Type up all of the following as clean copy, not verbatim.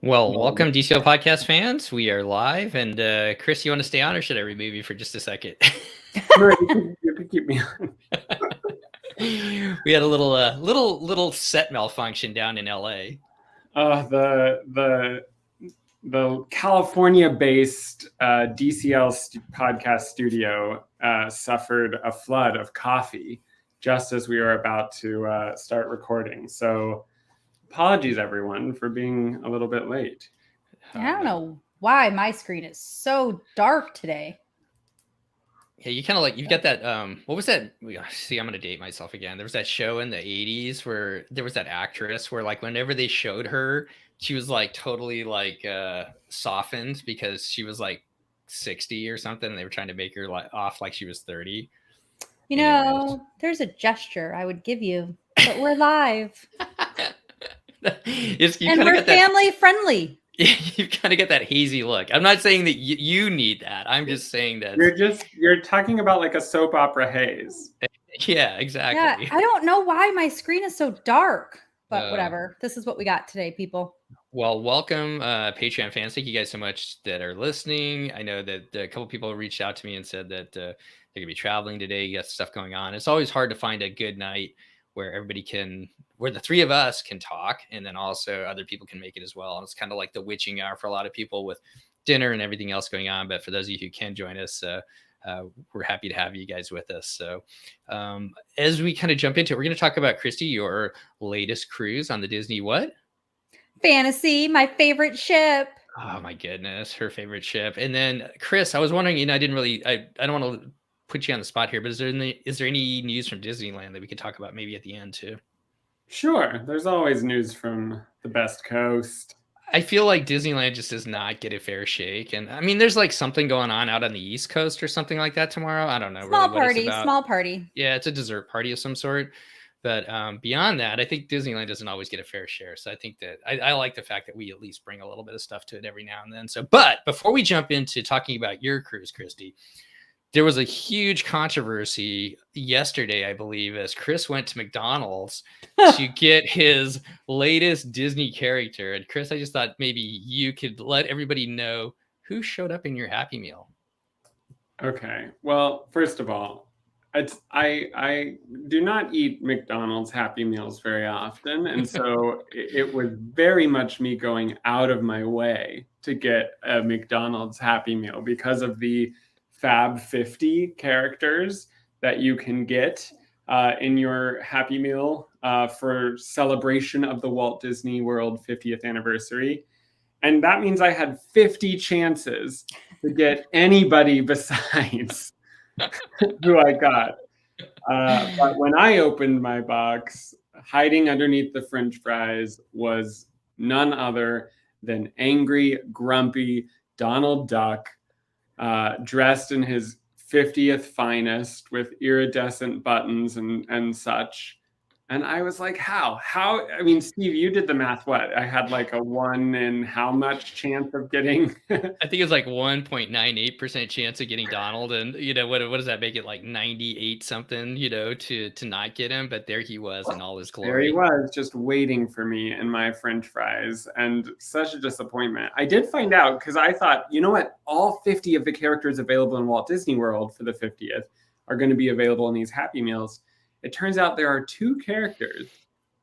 Well, welcome DCO podcast fans. We are live, and Chris, you want to stay on, or should I remove you for just a second? No, you can keep me on. We had a little set malfunction down in LA. The California-based DCL podcast studio suffered a flood of coffee just as we were about to start recording. So apologies, everyone, for being a little bit late. I don't know why my screen is so dark today. Yeah, you kind of like, you've got that, what was that? See, I'm going to date myself again. There was that show in the 80s where there was that actress where like whenever they showed her, she was like totally like softened because she was like 60 or something. And they were trying to make her off like she was 30. You know, there's a gesture I would give you, but we're live. And we're family friendly. You kind of get that hazy look. I'm not saying that you need that. I'm just saying that you're talking about like a soap opera haze. Yeah, exactly. Yeah, I don't know why my screen is so dark, but whatever. This is what we got today, people. Well, welcome, Patreon fans. Thank you guys so much that are listening. I know that a couple people reached out to me and said that they're gonna be traveling today. You got stuff going on. It's always hard to find a good night where everybody can, where the three of us can talk, and then also other people can make it as well. And it's kind of like the witching hour for a lot of people with dinner and everything else going on. But for those of you who can join us, we're happy to have you guys with us. So as we kind of jump into it, we're going to talk about, Christy, your latest cruise on the Disney what? Fantasy, my favorite ship. Oh my goodness, her favorite ship. And then Chris, I was wondering, I don't want to put you on the spot here, but is there any news from Disneyland that we could talk about maybe at the end too? Sure. There's always news from the best coast. I feel like Disneyland just does not get a fair shake. And I mean, there's like something going on out on the East Coast or something like that tomorrow. I don't know. Small party. Yeah, it's a dessert party of some sort. But beyond that, I think Disneyland doesn't always get a fair share. So I think that I like the fact that we at least bring a little bit of stuff to it every now and then. So, but before we jump into talking about your cruise, Christy, there was a huge controversy yesterday, I believe, as Chris went to McDonald's to get his latest Disney character. And Chris, I just thought maybe you could let everybody know who showed up in your Happy Meal. Okay. Well, first of all, I do not eat McDonald's Happy Meals very often. And so it was very much me going out of my way to get a McDonald's Happy Meal because of the Fab 50 characters that you can get in your Happy Meal for celebration of the Walt Disney World 50th anniversary. And that means I had 50 chances to get anybody besides who I got. But when I opened my box, hiding underneath the French fries was none other than angry, grumpy Donald Duck, dressed in his 50th finest with iridescent buttons and such. And I was like, how? I mean, Steve, you did the math. What? I had like a 1 in how much chance of getting? I think it was like 1.98% chance of getting Donald. And, what does that make it, like 98 something, to not get him? But there he was in all his glory. There he was, just waiting for me in my French fries. And such a disappointment. I did find out because I thought, you know what? All 50 of the characters available in Walt Disney World for the 50th are going to be available in these Happy Meals. It turns out there are 2 characters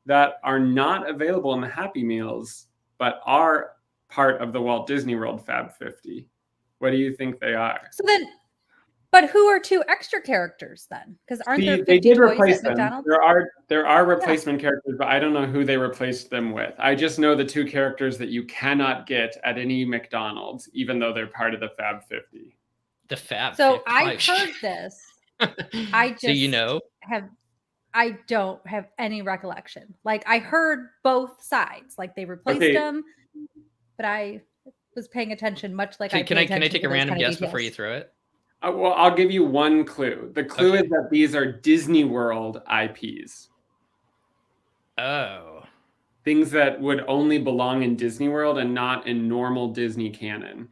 that are not available in the Happy Meals, but are part of the Walt Disney World Fab 50. What do you think they are? So then, but who are 2 extra characters then? Because aren't there 50 they did toys replace at them. McDonald's? There are replacement characters, but I don't know who they replaced them with. I just know the 2 characters that you cannot get at any McDonald's, even though they're part of the Fab 50. The Fab 50. So I heard this. I just so I don't have any recollection. Like I heard both sides, like they replaced them, but I was paying attention much like can I take a random guess before you throw it? Well, I'll give you one clue. The clue is that these are Disney World IPs. Oh. Things that would only belong in Disney World and not in normal Disney canon.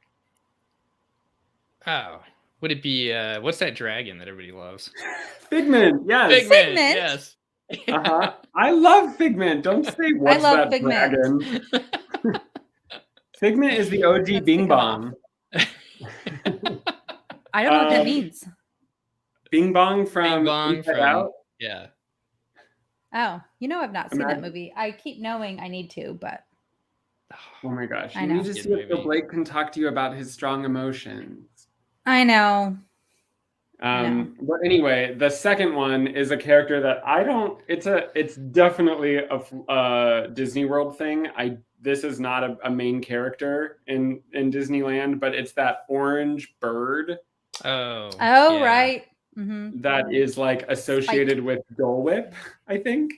Oh. Would it be, what's that dragon that everybody loves? Figment, yes. Figment, yes. I love Figment. Don't say what's that Figment. dragon. Figment is the OG Let's Bing kick 'em Bong. I don't know what that means. Bing Bong from Bing Bong Inside from Out. yeah. Oh, I've not seen that Imagine- movie. I keep knowing I need to, but Oh my gosh. I You know. need to Good see if Bill movie. Blake can talk to you about his strong emotions. I know. But anyway, the second one is a character that it's definitely a Disney World thing. This is not a main character in Disneyland, but it's that orange bird Oh. Oh, yeah. right. Mm-hmm. that is like associated with Dole Whip, I think.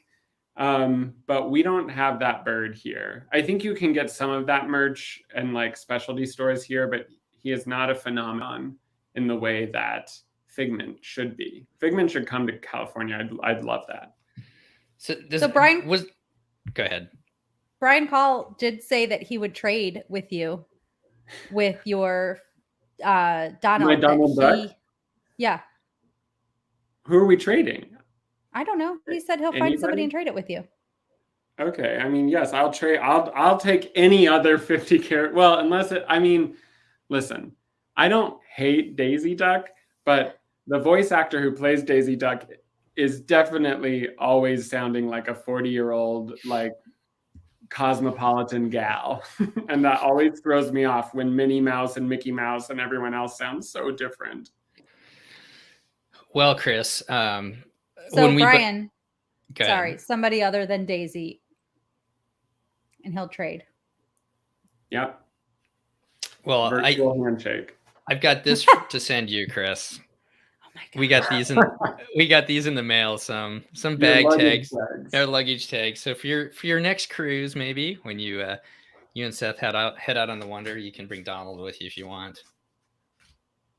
But we don't have that bird here. I think you can get some of that merch and like specialty stores here, but he is not a phenomenon in the way that Figment should be. Figment should come to California. I'd love that. So Brian go ahead. Brian Call did say that he would trade with you with your Donald. My Donald Duck? Yeah. Who are we trading? I don't know. He said he'll find somebody and trade it with you. Okay. I mean, yes, I'll trade. I'll take any other 50 character. Well, listen, I don't hate Daisy Duck, but the voice actor who plays Daisy Duck is definitely always sounding like a 40-year-old, like cosmopolitan gal. And that always throws me off when Minnie Mouse and Mickey Mouse and everyone else sounds so different. Well, Chris, So Brian, sorry, somebody other than Daisy, and he'll trade. Yep. Well, virtual handshake. I've got this to send you, Chris. Oh my God. We got these in the mail. Some bag tags, our luggage tags. So for your next cruise, maybe when you and Seth head out on the Wonder, you can bring Donald with you if you want.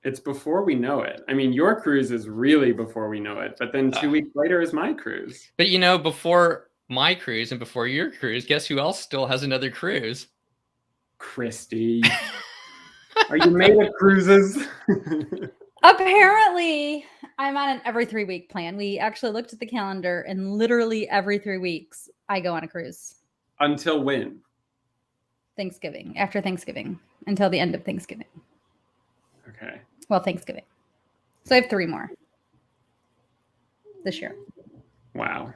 It's before we know it. I mean, your cruise is really before we know it, but then 2 weeks later is my cruise. But before my cruise and before your cruise, guess who else still has another cruise? Christy. Are you made of cruises? Apparently, I'm on an every 3 week plan. We actually looked at the calendar, and literally every 3 weeks, I go on a cruise. Until when? Thanksgiving. After Thanksgiving. Until the end of Thanksgiving. Okay. Well, Thanksgiving. So I have 3 more this year. Wow.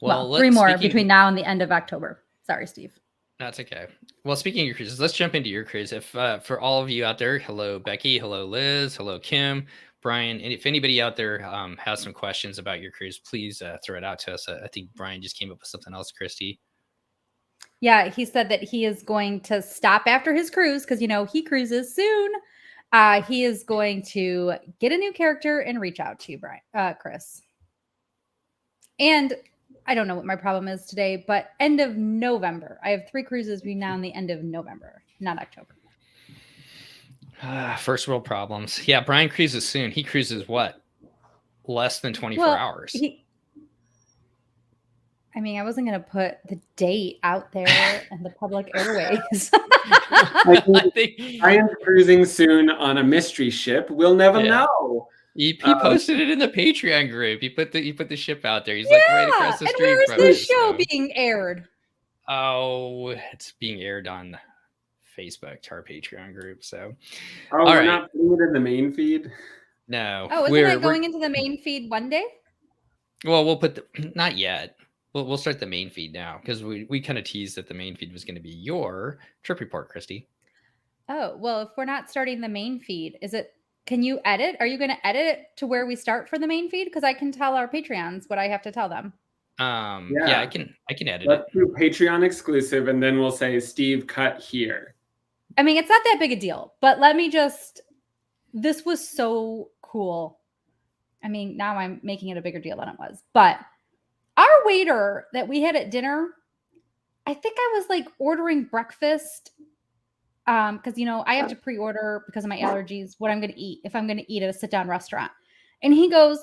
Well 3 more between now and the end of October. Sorry, Steve. That's okay. Well, speaking of your cruises, let's jump into your cruise. If for all of you out there, hello Becky, hello Liz, hello Kim, Brian, and if anybody out there has some questions about your cruise, please throw it out to us. I think Brian just came up with something else, Christy. Yeah, he said that he is going to stop after his cruise because he cruises soon. He is going to get a new character and reach out to you, Chris. And I don't know what my problem is today, but end of November. I have 3 cruises between now and the end of November, not October. First world problems. Yeah, Brian cruises soon. He cruises what? Less than 24 hours. I wasn't going to put the date out there in the public airways. I think Brian's cruising soon on a mystery ship. We'll never know. He posted it in the Patreon group. He put the ship out there. He's like right across the street. And where is this show being aired? Oh, it's being aired on Facebook to our Patreon group. So, we're not putting it in the main feed. No. Oh, isn't it going into the main feed one day? Well, we'll put not yet. We'll start the main feed now because we kind of teased that the main feed was going to be your trip report, Christy. Oh, well, if we're not starting the main feed, can you edit? Are you going to edit it to where we start for the main feed? Because I can tell our Patreons what I have to tell them. Yeah, I can edit it. Let's do Patreon exclusive, and then we'll say Steve cut here. I mean, it's not that big a deal, but this was so cool. I mean, now I'm making it a bigger deal than it was, but our waiter that we had at dinner, I think I was like ordering breakfast because, I have to pre-order because of my allergies what I'm going to eat if I'm going to eat at a sit-down restaurant. And he goes,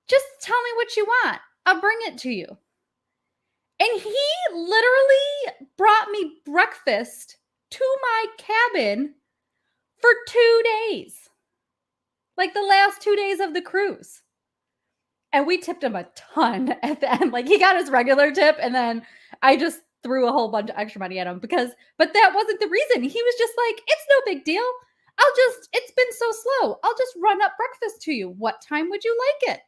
just tell me what you want. I'll bring it to you. And he literally brought me breakfast to my cabin for 2 days. Like the last 2 days of the cruise. And we tipped him a ton at the end. Like he got his regular tip. And then I just threw a whole bunch of extra money at him but that wasn't the reason. He was just like, it's no big deal. It's been so slow. I'll just run up breakfast to you. What time would you like it?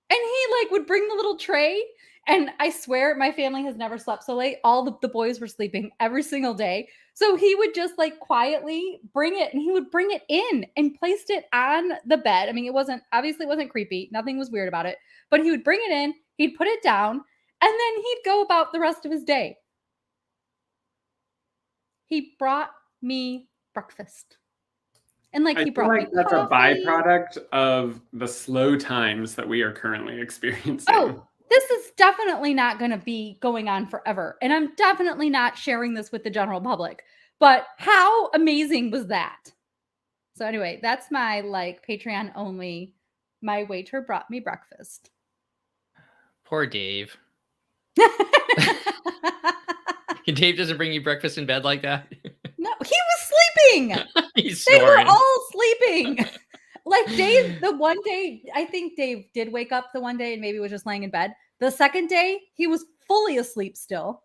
And he like would bring the little tray. And I swear my family has never slept so late. All the boys were sleeping every single day. So he would just like quietly bring it, and he would bring it in and placed it on the bed. I mean, it wasn't creepy. Nothing was weird about it, but he would bring it in, he'd put it down, and then he'd go about the rest of his day. He brought me breakfast. And like, he brought me that's coffee. a byproduct of the slow times that we are currently experiencing. Oh, this is definitely not going to be going on forever. And I'm definitely not sharing this with the general public. But how amazing was that? So anyway, that's my like Patreon only. My waiter brought me breakfast. Poor Dave. Dave doesn't bring you breakfast in bed like that? No, he was sleeping. He's They snoring. were all sleeping. Like Dave, the one day, I think Dave did wake up the one day and maybe was just laying in bed. The second day, he was fully asleep still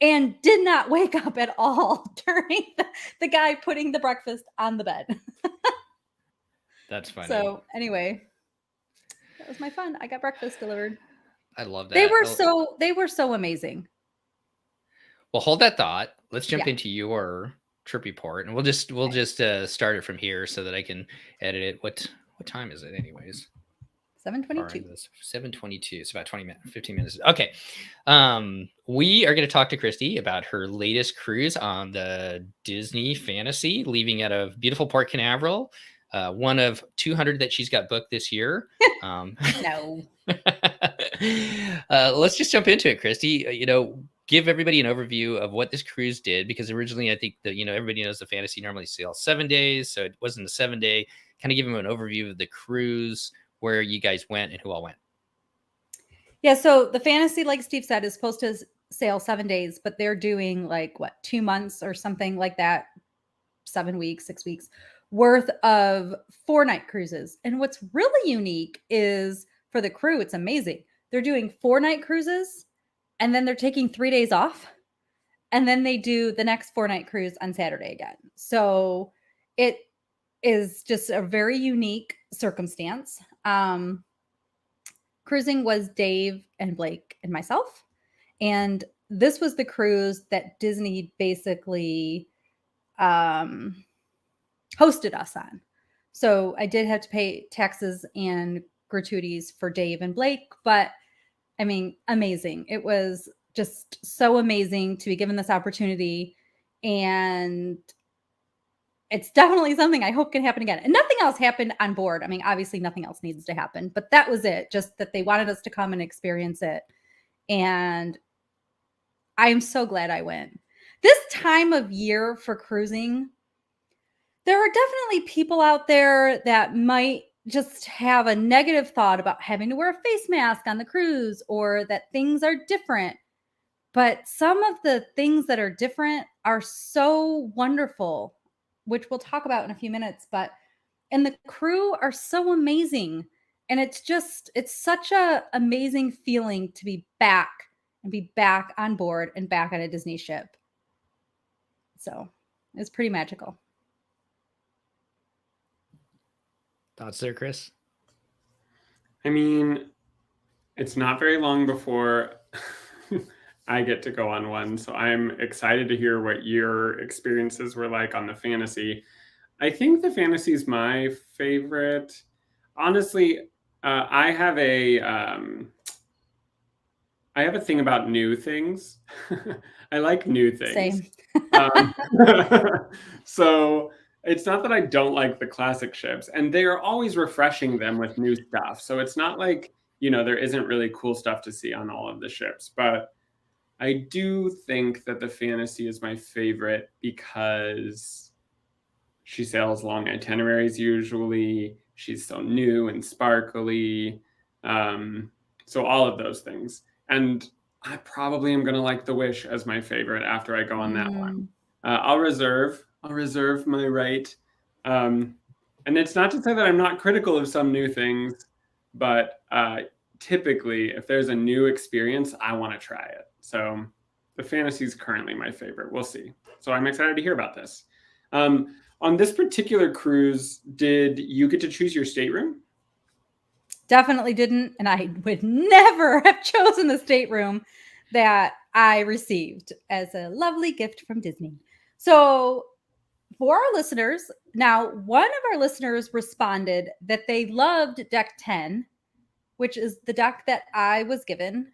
and did not wake up at all during the guy putting the breakfast on the bed. That's funny. So anyway, that was my fun. I got breakfast delivered. I love that. They were so amazing. Well, hold that thought. Let's jump Yeah. into your trip report, and we'll just start it from here so that I can edit it. What time is it, anyways? 7:22. 7:22. It's about 15 minutes. Okay. We are going to talk to Christy about her latest cruise on the Disney Fantasy, leaving out of beautiful Port Canaveral. One of 200 that she's got booked this year. No. Let's just jump into it, Christy. Give everybody an overview of what this cruise did, because originally I think that, everybody knows the Fantasy normally sails 7 days. So it wasn't a 7 day. Kind of give them an overview of the cruise, where you guys went and who all went. Yeah. So the Fantasy, like Steve said, is supposed to sail 7 days, but they're doing 2 months or something like that. 7 weeks, 6 weeks worth of 4-night cruises. And what's really unique is for the crew, it's amazing. They're doing 4-night cruises, and then they're taking 3 days off. And then they do the next 4-night cruise on Saturday again. So it is just a very unique circumstance. Cruising was Dave and Blake and myself. And this was the cruise that Disney basically hosted us on. So I did have to pay taxes and gratuities for Dave and Blake, but I mean, amazing. It was just so amazing to be given this opportunity. And it's definitely something I hope can happen again. And nothing else happened on board. I mean, obviously nothing else needs to happen, but that was it. Just that they wanted us to come and experience it. And I'm so glad I went. This time of year for cruising, there are definitely people out there that might just have a negative thought about having to wear a face mask on the cruise, or that things are different. But some of the things that are different are so wonderful, which we'll talk about in a few minutes. And the crew are so amazing. And it's such a amazing feeling to be back on board and back on a Disney ship. So it's pretty magical. Thoughts there, Chris? I mean, it's not very long before I get to go on one. So I'm excited to hear what your experiences were like on the Fantasy. I think the Fantasy is my favorite. Honestly, I have a thing about new things. I like new things. Same. So it's not that I don't like the classic ships, and they are always refreshing them with new stuff. So it's not like, there isn't really cool stuff to see on all of the ships, but I do think that the Fantasy is my favorite because she sails long itineraries usually. She's so new and sparkly. So all of those things. And I probably am going to like the Wish as my favorite after I go on that one. I'll reserve my right. And it's not to say that I'm not critical of some new things, but typically, if there's a new experience, I want to try it. So the fantasy is currently my favorite. We'll see. So I'm excited to hear about this. On this particular cruise, did you get to choose your stateroom? Definitely didn't. And I would never have chosen the stateroom that I received as a lovely gift from Disney. So for our listeners, now one of our listeners responded that they loved deck 10, which is the deck that I was given,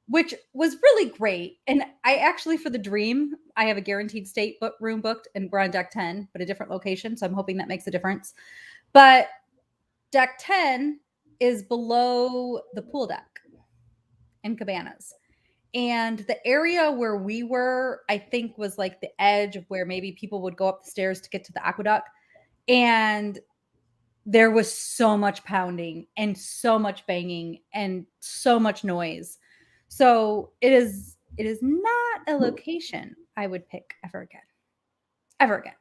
which was really great. And I actually, for the dream, I have a guaranteed state room booked and we're on deck 10, but a different location. So I'm hoping that makes a difference. But deck 10 is below the pool deck in Cabanas. And the area where we were, I think, was like the edge of where maybe people would go up the stairs to get to the aqueduct. And there was so much pounding and so much banging and so much noise. So it is not a location I would pick ever again. Ever again.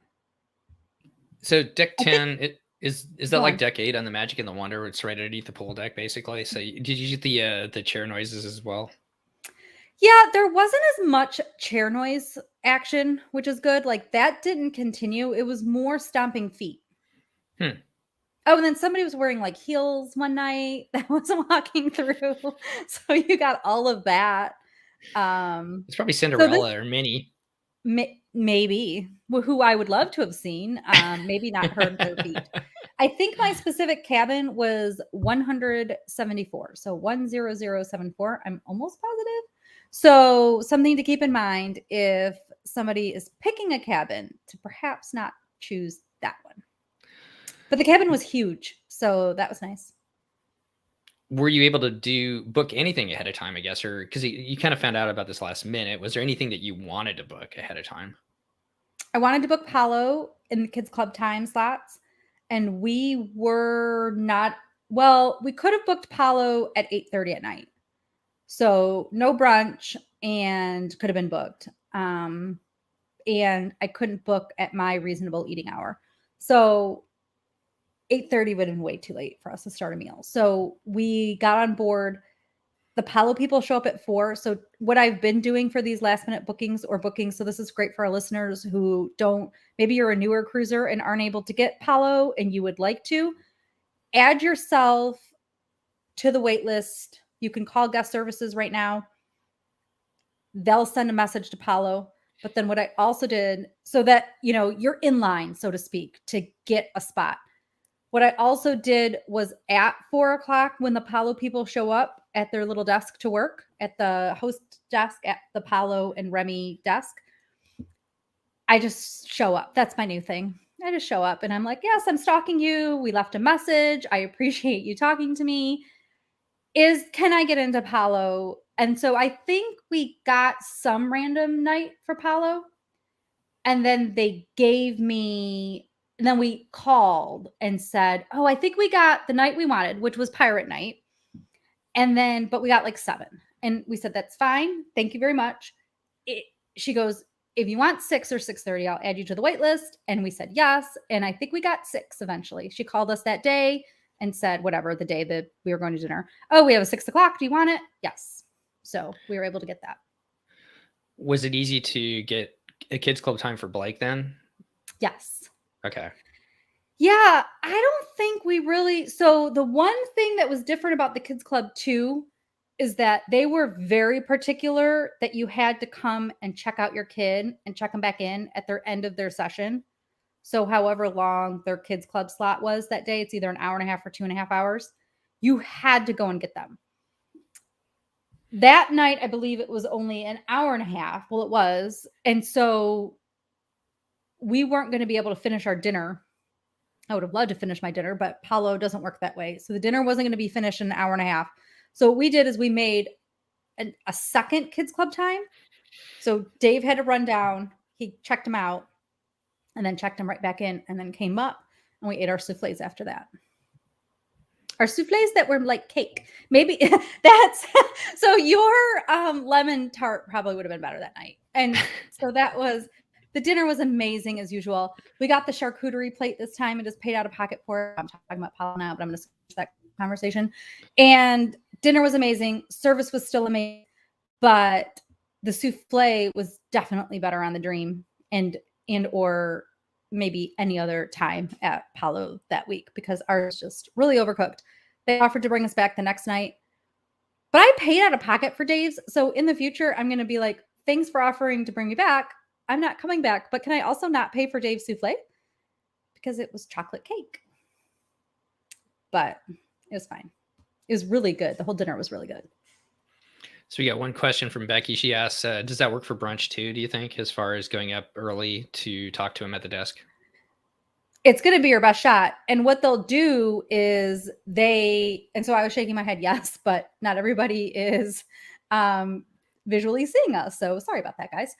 So deck 10, is that like on. deck 8 on the Magic and the Wonder? It's right underneath the pool deck, basically. So did you get the chair noises as well? Yeah, there wasn't as much chair noise action, which is good. Like that didn't continue. It was more stomping feet. Oh, and then somebody was wearing like heels one night that was walking through. So you got all of that. It's probably Cinderella or Minnie. Maybe who I would love to have seen. Maybe not her and her feet. I think my specific cabin was 174. So 10074. I'm almost positive. So something to keep in mind if somebody is picking a cabin to perhaps not choose that one. But the cabin was huge, so that was nice. Were you able to book anything ahead of time, I guess, or because you kind of found out about this last minute? Was there anything that you wanted to book ahead of time? I wanted to book Palo in the kids club time slots, and we were not. Well, we could have booked Palo at 8:30 at night, so no brunch, and could have been booked. And I couldn't book at my reasonable eating hour, so 8:30 would have been way too late for us to start a meal. So we got on board. The Palo people show up at 4. So what I've been doing for these last minute bookings, so this is great for our listeners who maybe you're a newer cruiser and aren't able to get Palo and you would like to, add yourself to the wait list. You can call guest services right now. They'll send a message to Palo. But then what I also did, so that, you're in line, so to speak, to get a spot. What I also did was at 4:00 when the Palo people show up at their little desk to work, at the host desk, at the Palo and Remy desk, I just show up. That's my new thing. I just show up and I'm like, yes, I'm stalking you. We left a message. I appreciate you talking to me. Can I get into Palo? And so I think we got some random night for Palo. And then they gave me... And then we called and said, oh, I think we got the night we wanted, which was Pirate Night. But we got like 7. And we said, that's fine. Thank you very much. She goes, if you want 6 or 6:30, I'll add you to the wait list. And we said, yes. And I think we got 6 eventually. She called us that day and said, whatever, the day that we were going to dinner. Oh, we have a 6:00. Do you want it? Yes. So we were able to get that. Was it easy to get a kids club time for Blake then? Yes. Okay. Yeah, I don't think we really... So the one thing that was different about the kids club too is that they were very particular that you had to come and check out your kid and check them back in at their end of their session. So however long their kids club slot was that day, it's either an hour and a half or 2.5 hours. You had to go and get them. That night, I believe it was only an hour and a half. Well, it was. And so we weren't going to be able to finish our dinner. I would have loved to finish my dinner, but Palo doesn't work that way. So the dinner wasn't going to be finished in an hour and a half. So what we did is we made a second kids club time. So Dave had to run down. He checked him out and then checked him right back in and then came up and we ate our souffles after that. Our souffles that were like cake. Maybe that's... So your lemon tart probably would have been better that night. And so that was... The dinner was amazing as usual. We got the charcuterie plate this time and just paid out of pocket for it. I'm talking about Paula now, but I'm going to switch that conversation. And dinner was amazing. Service was still amazing, but the souffle was definitely better on the Dream and or maybe any other time at Palo that week because ours just really overcooked. They offered to bring us back the next night, but I paid out of pocket for Dave's. So in the future, I'm going to be like, thanks for offering to bring me back. I'm not coming back, but can I also not pay for Dave's souffle? Because it was chocolate cake. But it was fine. It was really good. The whole dinner was really good. So we got one question from Becky. She asks, does that work for brunch too, do you think, as far as going up early to talk to him at the desk? It's going to be your best shot. And what they'll do is and so I was shaking my head, yes, but not everybody is visually seeing us. So sorry about that, guys.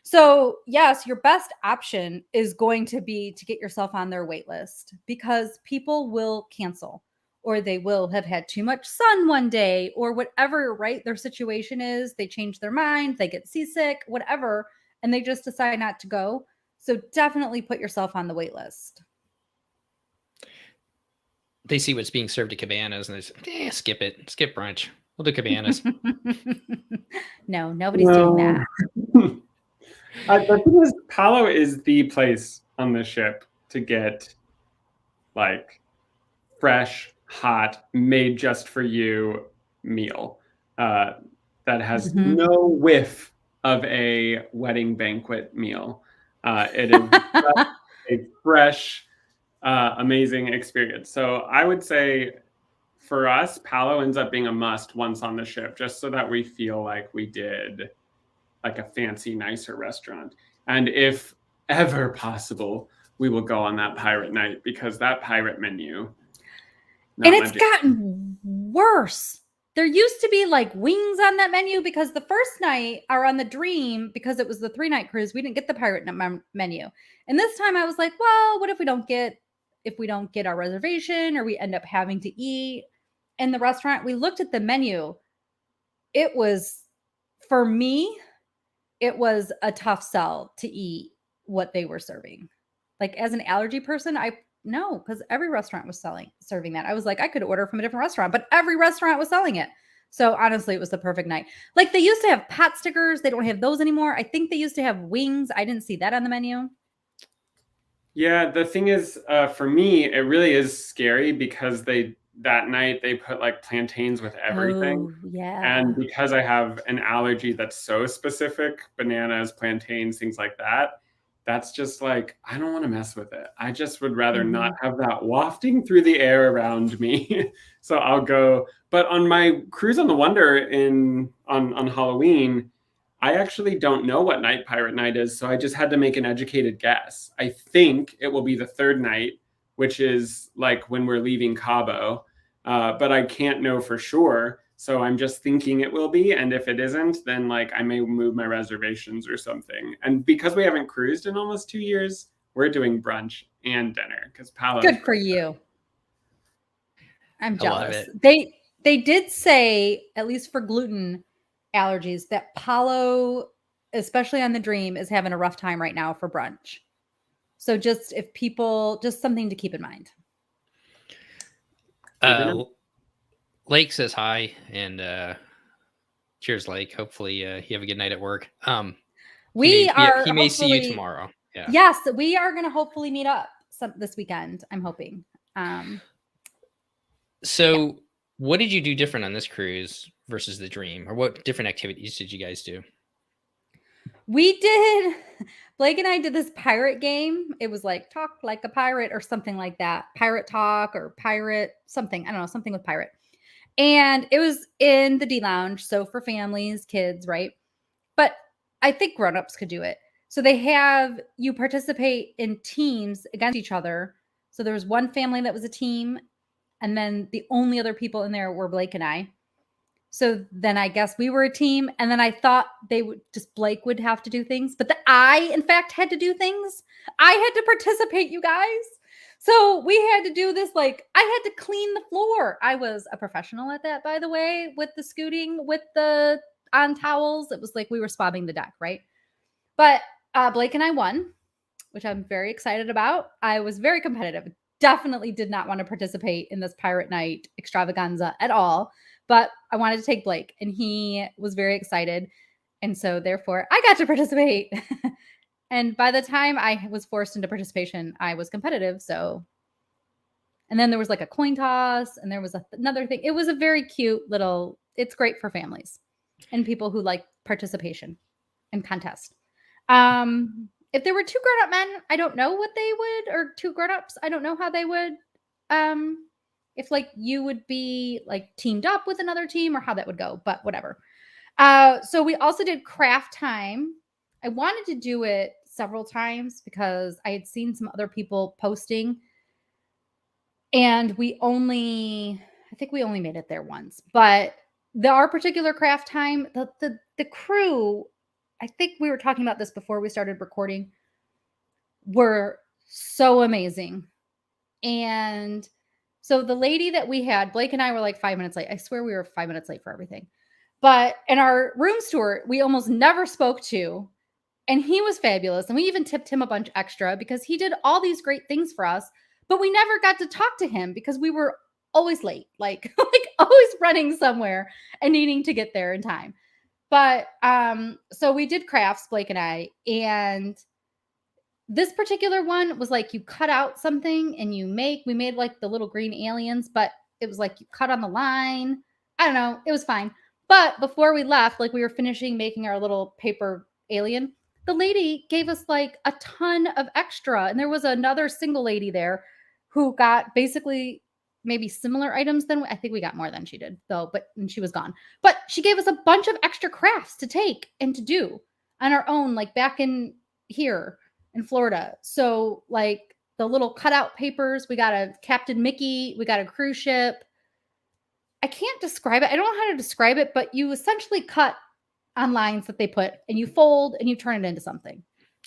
So yes, your best option is going to be to get yourself on their wait list because people will cancel. Or they will have had too much sun one day or whatever, right? Their situation is, they change their mind, they get seasick, whatever, and they just decide not to go. So definitely put yourself on the wait list. They see what's being served at Cabanas and they say, skip it. Skip brunch. We'll do Cabanas. No, nobody's doing that. The thing is, Palo is the place on the ship to get like fresh, hot, made just for you meal that has no whiff of a wedding banquet meal. It is a fresh, amazing experience. So I would say for us, Palo ends up being a must once on the ship, just so that we feel like we did like a fancy, nicer restaurant. And if ever possible, we will go on that pirate night because that pirate menu. And it's gotten worse. There used to be like wings on that menu because the first night or on the Dream, because it was the 3-night cruise, we didn't get the pirate menu. And this time I was like, well, what if we don't get our reservation or we end up having to eat in the restaurant? We looked at the menu. It was, for me, it was a tough sell to eat what they were serving. Like as an allergy person, no, because every restaurant was serving that. I was like, I could order from a different restaurant, but every restaurant was selling it. So honestly, it was the perfect night. Like they used to have pot stickers. They don't have those anymore. I think they used to have wings. I didn't see that on the menu. Yeah, the thing is, for me, it really is scary because that night they put like plantains with everything. Oh, yeah. And because I have an allergy that's so specific, bananas, plantains, things like that, that's just like, I don't want to mess with it. I just would rather not have that wafting through the air around me. So I'll go. But on my cruise on the Wonder on Halloween, I actually don't know what night pirate night is. So I just had to make an educated guess. I think it will be the 3rd night, which is like when we're leaving Cabo. But I can't know for sure. So I'm just thinking it will be. And if it isn't, then like I may move my reservations or something. And because we haven't cruised in almost 2 years, we're doing brunch and dinner because Palo. Good for you. I'm jealous. I love it. They did say, at least for gluten allergies, that Palo, especially on the Dream, is having a rough time right now for brunch. So just something to keep in mind. Lake says hi and cheers, Lake. Hopefully you have a good night at work. He may see you tomorrow. Yeah. Yes, we are going to hopefully meet up this weekend. I'm hoping. What did you do different on this cruise versus the Dream, or what different activities did you guys do? Blake and I did this pirate game. It was like talk like a pirate or something like that. Pirate talk or pirate something. I don't know, something with pirate. And it was in the D Lounge. So for families, kids, right? But I think grownups could do it. So they have you participate in teams against each other. So there was one family that was a team. And then the only other people in there were Blake and I. So then I guess we were a team. And then I thought Blake would have to do things. But I, in fact, had to do things. I had to participate, you guys. So we had to do this, like, I had to clean the floor. I was a professional at that, by the way, with the scooting, with the on towels. It was like we were swabbing the deck, right? But Blake and I won, which I'm very excited about. I was very competitive. Definitely did not want to participate in this pirate night extravaganza at all. but I wanted to take Blake, and he was very excited. And so therefore I got to participate. And by the time I was forced into participation, I was competitive. So, and then there was like a coin toss, and there was another thing. It was a very cute little, it's great for families and people who like participation and contest. If there were two grown-up men, I don't know what they would, or two grown-ups, I don't know how they would, if like you would be like teamed up with another team or how that would go, but whatever. So we also did craft time. I wanted to do it several times because I had seen some other people posting, and I think we only made it there once, but our particular craft time, the crew, I think we were talking about this before we started recording, were so amazing. And so the lady that we had, Blake and I were like 5 minutes late. I swear we were 5 minutes late for everything. But in our room steward, we almost never spoke to, and he was fabulous. And we even tipped him a bunch extra because he did all these great things for us, but we never got to talk to him because we were always late, like always running somewhere and needing to get there in time. But so we did crafts, Blake and I, and this particular one was like you cut out something and we made like the little green aliens, but it was like you cut on the line. I don't know. It was fine. But before we left, like we were finishing making our little paper alien, the lady gave us like a ton of extra. And there was another single lady there who got basically maybe similar items than I think we got more than she did though, and she was gone. But she gave us a bunch of extra crafts to take and to do on our own, like back in here in Florida. So like the little cutout papers, we got a Captain Mickey, we got a cruise ship. I can't describe it. I don't know how to describe it, but you essentially cut on lines that they put and you fold and you turn it into something.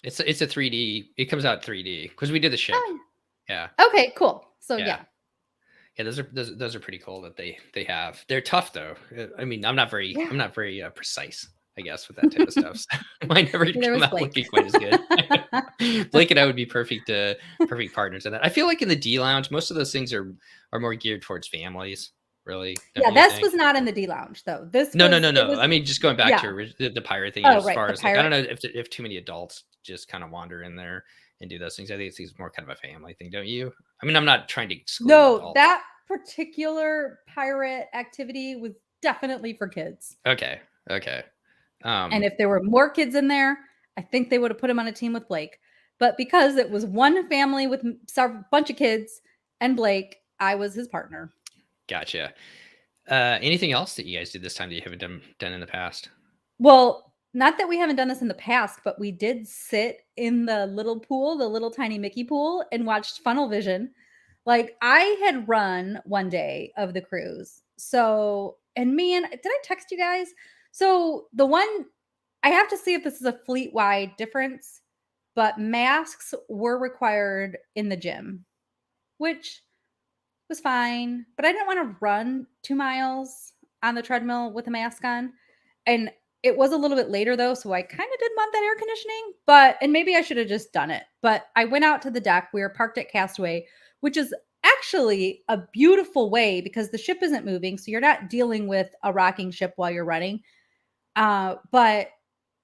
It's a 3D. It comes out 3D because we did the ship. Oh, yeah. Okay, cool. So yeah. Yeah, those are pretty cool that they have. They're tough though. I mean, I'm not very precise, I guess, with that type of stuff. So mine never come out looking quite as good. Blake and I would be perfect partners in that. I feel like in the D Lounge, most of those things are more geared towards families. Really? Yeah, this was not in the D Lounge though. No. I mean, just going back to the pirate thing, as far as like, I don't know if too many adults just kind of wander in there and do those things. I think it's more kind of a family thing, don't you? I mean, I'm not trying to exclude adults. That particular pirate activity was definitely for kids. Okay. And if there were more kids in there, I think they would have put him on a team with Blake. But because it was one family with a bunch of kids and Blake, I was his partner. Gotcha. Anything else that you guys did this time that you haven't done in the past? Well, not that we haven't done this in the past, but we did sit in the little pool, the little tiny Mickey pool, and watched Funnel Vision. Like I had run one day of the cruise. So, and man, did I text you guys? So the one, I have to see if this is a fleet-wide difference, but masks were required in the gym, which was fine, but I didn't want to run 2 miles on the treadmill with a mask on. And it was a little bit later though, so I kind of did want that air conditioning, and maybe I should have just done it. But I went out to the deck. We were parked at Castaway, which is actually a beautiful way because the ship isn't moving. So you're not dealing with a rocking ship while you're running. But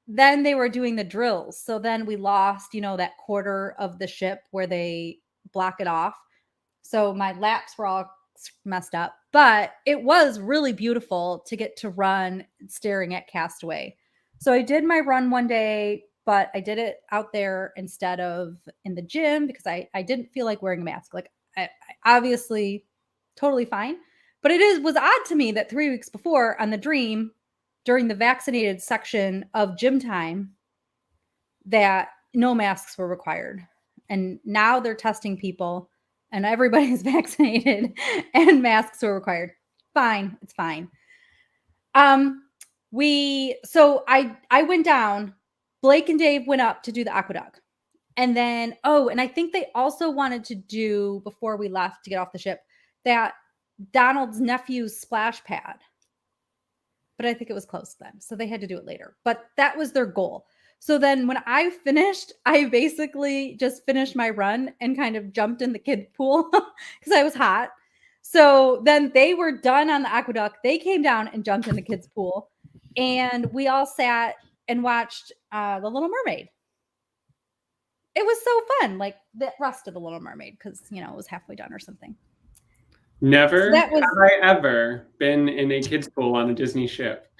then they were doing the drills. So then we lost, that quarter of the ship where they block it off. So my laps were all messed up, but it was really beautiful to get to run staring at Castaway. So I did my run one day, but I did it out there instead of in the gym because I didn't feel like wearing a mask. Like I obviously totally fine, but was odd to me that 3 weeks before on the Dream, during the vaccinated section of gym time, that no masks were required. And now they're testing people and everybody's vaccinated and masks were required. Fine. It's fine. So I went down, Blake and Dave went up to do the aqueduct. And then, and I think they also wanted to do, before we left to get off the ship, that Donald's nephew's splash pad. But I think it was closed then. So they had to do it later. But that was their goal. So then when I finished, I basically just finished my run and kind of jumped in the kid pool because I was hot. So then they were done on the aqueduct. They came down and jumped in the kids' pool. And we all sat and watched The Little Mermaid. It was so fun, like the rest of The Little Mermaid, because, it was halfway done or something. Never So that was- have I ever been in a kids' pool on a Disney ship.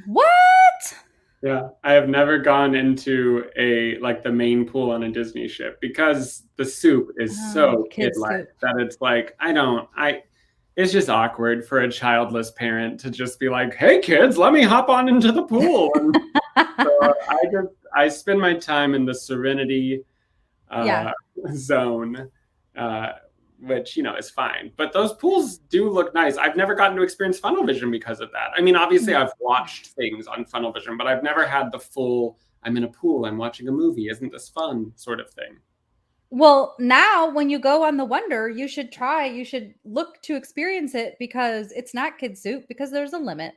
What? Yeah, I have never gone into the main pool on a Disney ship because the soup is so kids' kid-like soup. that it's like, it's just awkward for a childless parent to just be like, hey kids, let me hop on into the pool. And so I spend my time in the Serenity zone, which, is fine. But those pools do look nice. I've never gotten to experience Funnel Vision because of that. I mean, obviously I've watched things on Funnel Vision, but I've never had the full, I'm in a pool, I'm watching a movie, isn't this fun sort of thing. Well, now when you go on the Wonder, you should look to experience it, because it's not kid soup, because there's a limit.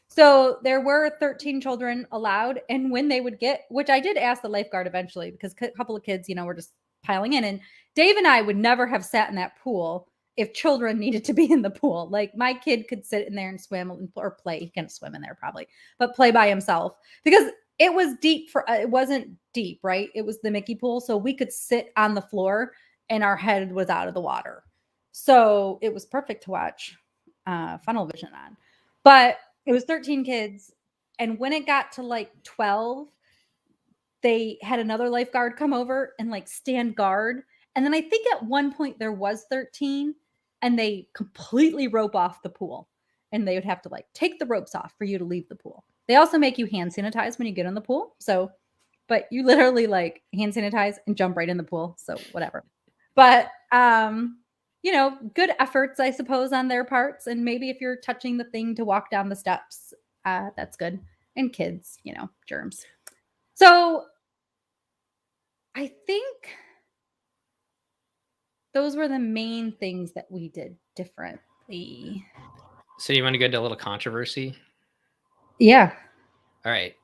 So there were 13 children allowed. And when they would get, which I did ask the lifeguard eventually, because a couple of kids, were just piling in. And Dave and I would never have sat in that pool if children needed to be in the pool. Like, my kid could sit in there and swim or play. He can't swim in there probably, but play by himself, because it was deep it wasn't deep, right? It was the Mickey pool. So we could sit on the floor and our head was out of the water. So it was perfect to watch Funnel Vision on. But it was 13 kids. And when it got to like 12, they had another lifeguard come over and stand guard. And then I think at one point there was 13, and they completely rope off the pool, and they would have to take the ropes off for you to leave the pool. They also make you hand sanitize when you get in the pool. So, but you literally hand sanitize and jump right in the pool. So whatever. But, good efforts, I suppose, on their parts. And maybe if you're touching the thing to walk down the steps, that's good. And kids, germs. So I think those were the main things that we did differently. So you want to go into a little controversy? Yeah. All right.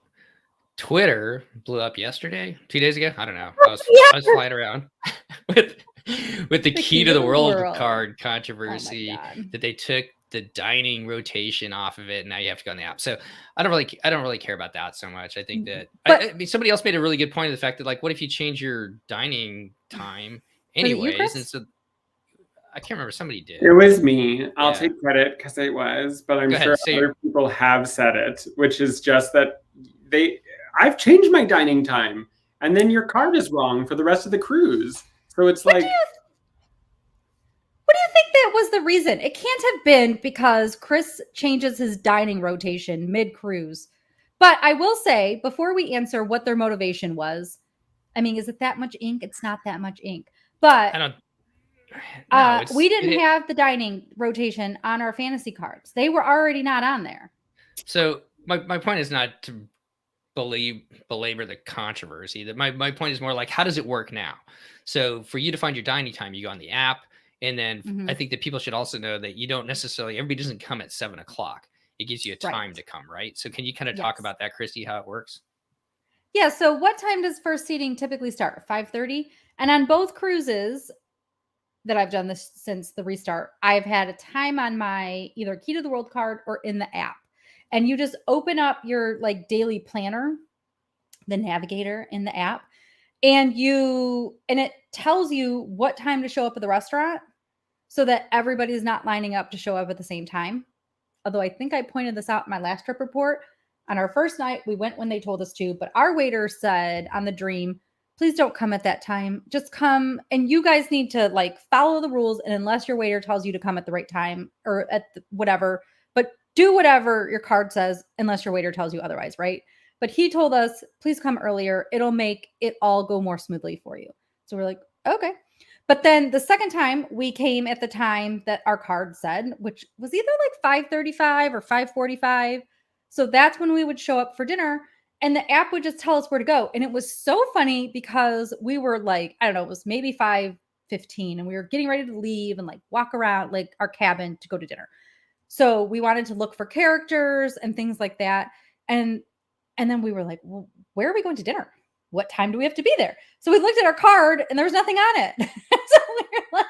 Twitter blew up yesterday, 2 days ago. I don't know. I was flying around with the key to the world card controversy, that they took the dining rotation off of it, and now you have to go on the app. So I don't really care about that so much. I think that I mean, somebody else made a really good point of the fact that what if you change your dining time anyways? And so I can't remember, somebody did. It was me. I'll take credit because it was, but I'm sure other people have said it, which is just that I've changed my dining time, and then your card is wrong for the rest of the cruise. So it's what do you think that was the reason? It can't have been because Chris changes his dining rotation mid-cruise. But I will say, before we answer what their motivation was, I mean, is it that much ink? It's not that much ink. But we didn't have the dining rotation on our fantasy cards. They were already not on there. So my point is not to belabor the controversy. That my point is more like, how does it work now? So for you to find your dining time, you go on the app, and then I think that people should also know that you don't necessarily, everybody doesn't come at 7:00. It gives you a time to come, right? So can you kind of talk about that, Christy, how it works? Yeah. So what time does first seating typically start? 5:30. And on both cruises that I've done this since the restart, I've had a time on my either Key to the World card or in the app. And you just open up your daily planner, the navigator in the app, and it tells you what time to show up at the restaurant, so that everybody's not lining up to show up at the same time. Although I think I pointed this out in my last trip report. On our first night, we went when they told us to, but our waiter said on the Dream, please don't come at that time. Just come, and you guys need to follow the rules. And unless your waiter tells you to come at the right time or at whatever, but do whatever your card says unless your waiter tells you otherwise, right? But he told us, please come earlier. It'll make it all go more smoothly for you. So we're like, okay. But then the second time we came at the time that our card said, which was either 5:35 or 5:45. So that's when we would show up for dinner, and the app would just tell us where to go. And it was so funny because we were I don't know, it was maybe 5:15, and we were getting ready to leave and walk around our cabin to go to dinner. So we wanted to look for characters and things like that. And then we were like, well, where are we going to dinner? What time do we have to be there? So we looked at our card and there was nothing on it. So we were like,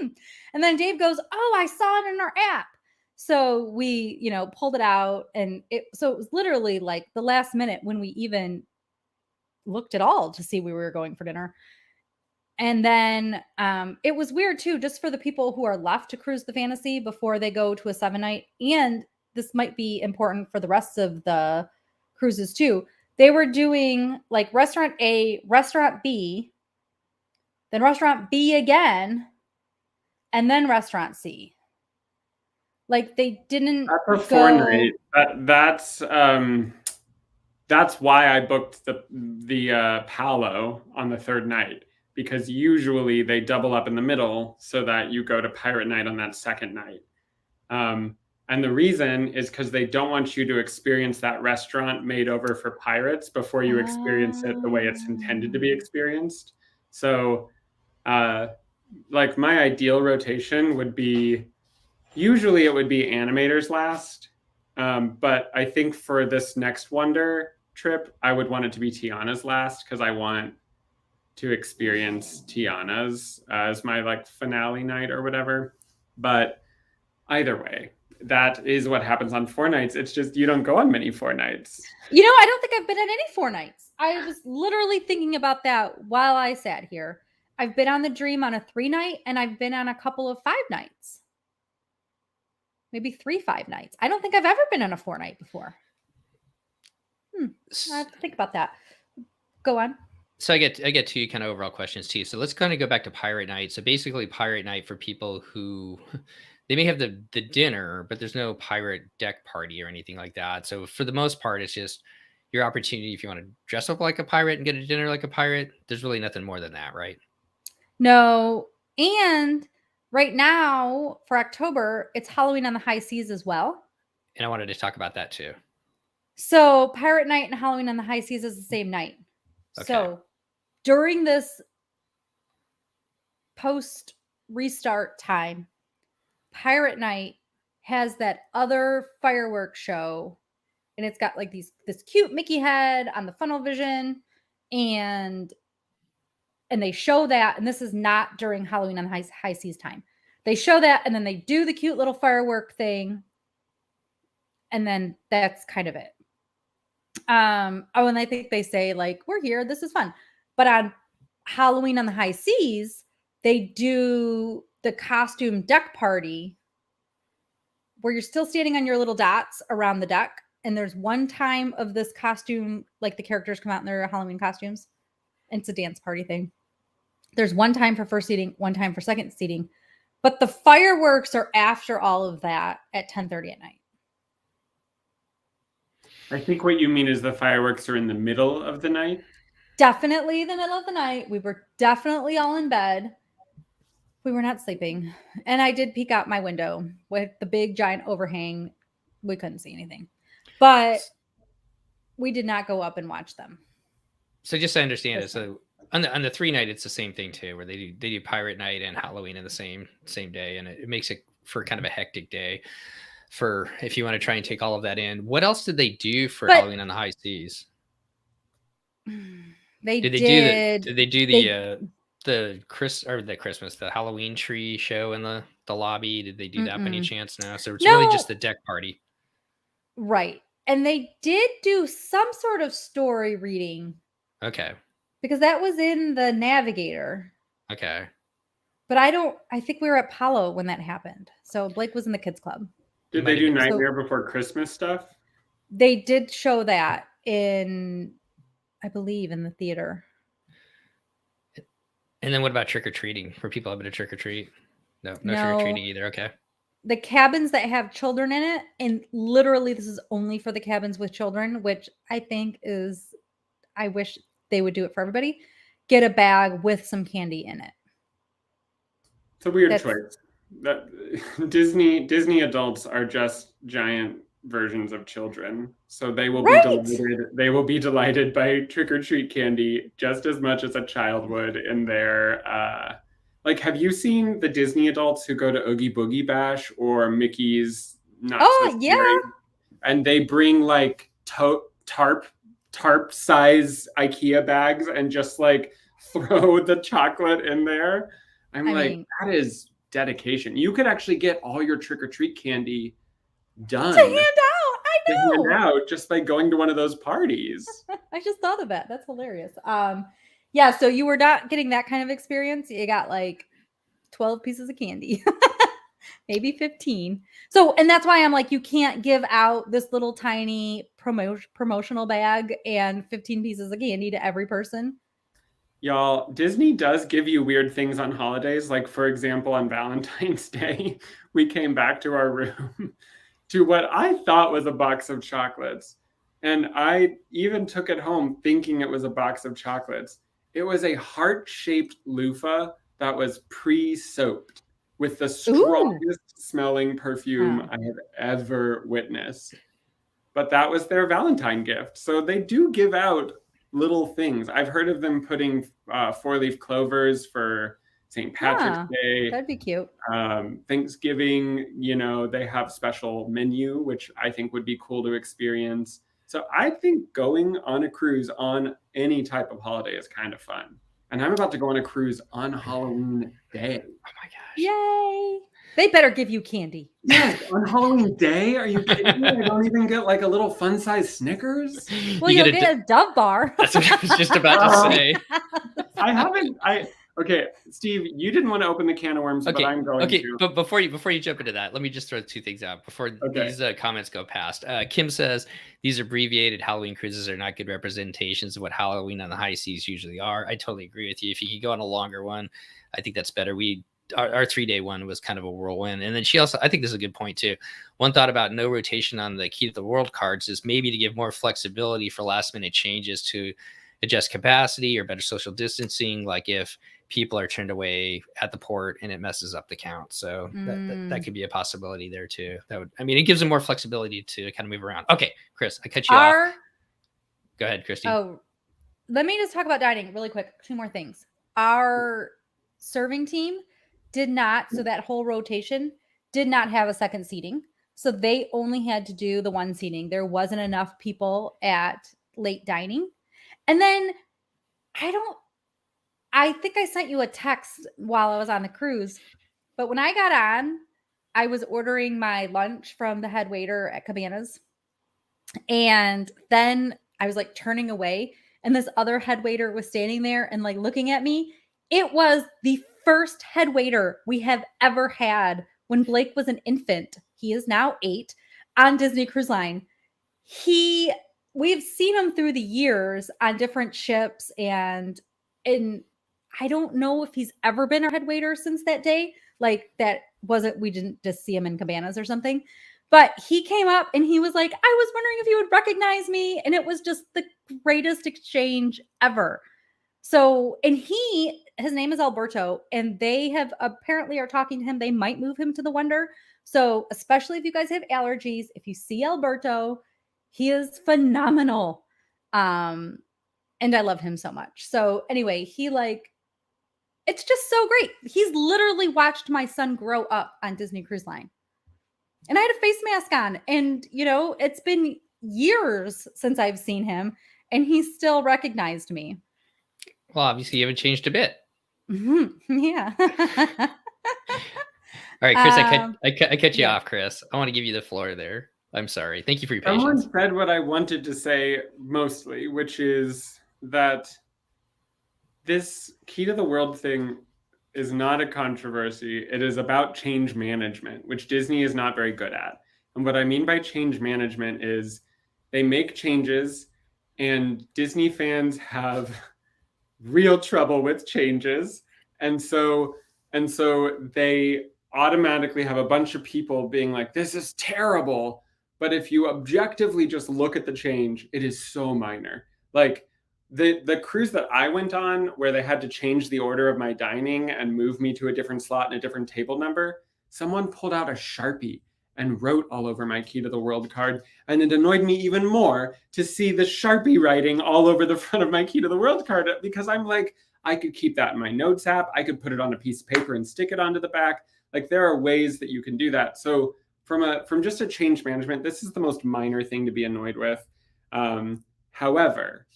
And then Dave goes, oh, I saw it in our app. So we, pulled it out, and it was literally like the last minute when we even looked at all to see we were going for dinner. And then it was weird too, just for the people who are left to cruise the Fantasy before they go to a 7-night. And this might be important for the rest of the cruises too. They were doing like restaurant A, restaurant B, then restaurant B again, and then restaurant C. Like they didn't That's a 4-night. That's why I booked the Palo on the 3rd night, because usually they double up in the middle so that you go to Pirate Night on that 2nd night. And the reason is because they don't want you to experience that restaurant made over for pirates before you experience it the way it's intended to be experienced. So like my ideal rotation would be, usually it would be Animators last. But I think for this next Wonder trip, I would want it to be Tiana's last, because I want to experience Tiana's as my like finale night or whatever. But either way, that is what happens on 4 nights. It's just you don't go on many 4 nights. I don't think I've been on any 4 nights. I was literally thinking about that while I sat here. I've been on the Dream on a 3-night, and I've been on a couple of 5 nights. Maybe 3 5-nights. I don't think I've ever been on a 4-night before. I have to think about that. Go on. So I get 2 kind of overall questions too. So let's kind of go back to Pirate Night. So basically Pirate Night, for people who they may have the dinner, but there's no pirate deck party or anything like that. So for the most part, it's just your opportunity if you want to dress up like a pirate and get a dinner like a pirate. There's really nothing more than that, right? No. And right now for October, it's Halloween on the High Seas as well. And I wanted to talk about that too. So Pirate Night and Halloween on the High Seas is the same night. Okay. So during this post restart time, Pirate Night has that other fireworks show, and it's got like this cute Mickey head on the funnel vision, and they show that, and this is not during Halloween on the high seas time. They show that, and then they do the cute little firework thing, and then that's kind of it. And I think they say like, we're here, this is fun. But on Halloween on the High Seas, they do the costume deck party where you're still standing on your little dots around the deck. And there's one time of this costume, like the characters come out in their Halloween costumes. And it's a dance party thing. There's one time for first seating, one time for second seating. But the fireworks are after all of that at 10:30 at night. I think what you mean is the fireworks are in the middle of the night. Definitely the middle of the night. We were definitely all in bed. We were not sleeping. And I did peek out my window with the big giant overhang. We couldn't see anything. But we did not go up and watch them. So just to understand it, so on the 3-night, it's the same thing too, where they do Pirate Night and Halloween in the same day, and it makes it for kind of a hectic day for if you want to try and take all of that in. What else did they do for Halloween on the High Seas? Did they do the Halloween tree show in the lobby? Did they do that by any chance? No. So it's really just the deck party. Right. And they did do some sort of story reading. Okay. Because that was in the Navigator. Okay. But I think we were at Palo when that happened. So Blake was in the kids club. Did they do Nightmare Before Christmas stuff? They did show that I believe in the theater. And then what about trick-or-treating? For people having a trick-or-treat? No trick-or-treating either. Okay. The cabins that have children in it, and literally this is only for the cabins with children, which I think I wish they would do it for everybody, get a bag with some candy in it. It's a weird choice. Disney adults are just giant versions of children, so they will be delighted. They will be delighted by trick-or-treat candy just as much as a child would in their like, have you seen the Disney adults who go to Oogie Boogie Bash or Mickey's Not So Scary? And they bring like tarp size IKEA bags and just like throw the chocolate in there. I mean, that is dedication. You could actually get all your trick-or-treat candy done To hand out. I to hand know. out just by going to one of those parties. I just thought of that. That's hilarious. Yeah, so you were not getting that kind of experience. You got like 12 pieces of candy. Maybe 15. So, and that's why I'm like, you can't give out this little tiny promotional bag and 15 pieces of candy to every person. Y'all, Disney does give you weird things on holidays. Like, for example, on Valentine's Day, we came back to our room to what I thought was a box of chocolates. And I even took it home thinking it was a box of chocolates. It was a heart-shaped loofah that was pre-soaped with the strongest smelling perfume I have ever witnessed. But that was their Valentine gift. So they do give out little things. I've heard of them putting 4-leaf clovers for St. Patrick's Day. That'd be cute. Thanksgiving, you know, they have special menu, which I think would be cool to experience. So I think going on a cruise on any type of holiday is kind of fun. And I'm about to go on a cruise on Halloween Day. Oh my gosh. Yay. They better give you candy. Yes, on Halloween Day? Are you kidding me? I don't even get like a little fun-sized Snickers? Well, you'll get a Dove bar. That's what I was just about to say. Okay, Steve, you didn't want to open the can of worms, but I'm going to. But before you jump into that, let me just throw 2 things out before these comments go past. Kim says, these abbreviated Halloween cruises are not good representations of what Halloween on the high seas usually are. I totally agree with you. If you could go on a longer one, I think that's better. Our 3-day one was kind of a whirlwind. And then she also, I think this is a good point too. One thought about no rotation on the Key to the World cards is maybe to give more flexibility for last minute changes to adjust capacity or better social distancing. Like if people are turned away at the port and it messes up the count. So that could be a possibility there too. It gives them more flexibility to kind of move around. Okay, Chris, I cut you off. Go ahead, Christy. Oh, let me just talk about dining really quick. 2 more things. Our serving team did not, so that whole rotation did not have a second seating. So they only had to do the 1 seating. There wasn't enough people at late dining. And then I think I sent you a text while I was on the cruise, but when I got on, I was ordering my lunch from the head waiter at Cabanas. And then I was like turning away, and this other head waiter was standing there and like looking at me. It was the first head waiter we have ever had when Blake was an infant. He is now 8 on Disney Cruise Line. We've seen him through the years on different ships, and I don't know if he's ever been our head waiter since that day. Like we didn't just see him in Cabanas or something. But he came up and he was like, I was wondering if you would recognize me. And it was just the greatest exchange ever. So, and his name is Alberto, and they have apparently are talking to him. They might move him to the Wonder. So, especially if you guys have allergies, if you see Alberto, he is phenomenal. And I love him so much. So anyway, it's just so great. He's literally watched my son grow up on Disney Cruise Line. And I had a face mask on, and it's been years since I've seen him, and he still recognized me. Well, obviously you haven't changed a bit. Mm-hmm. Yeah. All right, Chris, I cut you off, Chris. I want to give you the floor there. I'm sorry. Thank you for your patience. Someone said what I wanted to say mostly, which is that this Key to the World thing is not a controversy. It is about change management, which Disney is not very good at. And what I mean by change management is they make changes, and Disney fans have real trouble with changes. And so they automatically have a bunch of people being like, this is terrible. But if you objectively just look at the change, it is so minor. Like the cruise that I went on, where they had to change the order of my dining and move me to a different slot and a different table number, someone pulled out a Sharpie and wrote all over my Key to the World card. And it annoyed me even more to see the Sharpie writing all over the front of my Key to the World card, because I'm like, I could keep that in my notes app. I could put it on a piece of paper and stick it onto the back. Like, there are ways that you can do that. So from just a change management, this is the most minor thing to be annoyed with. However,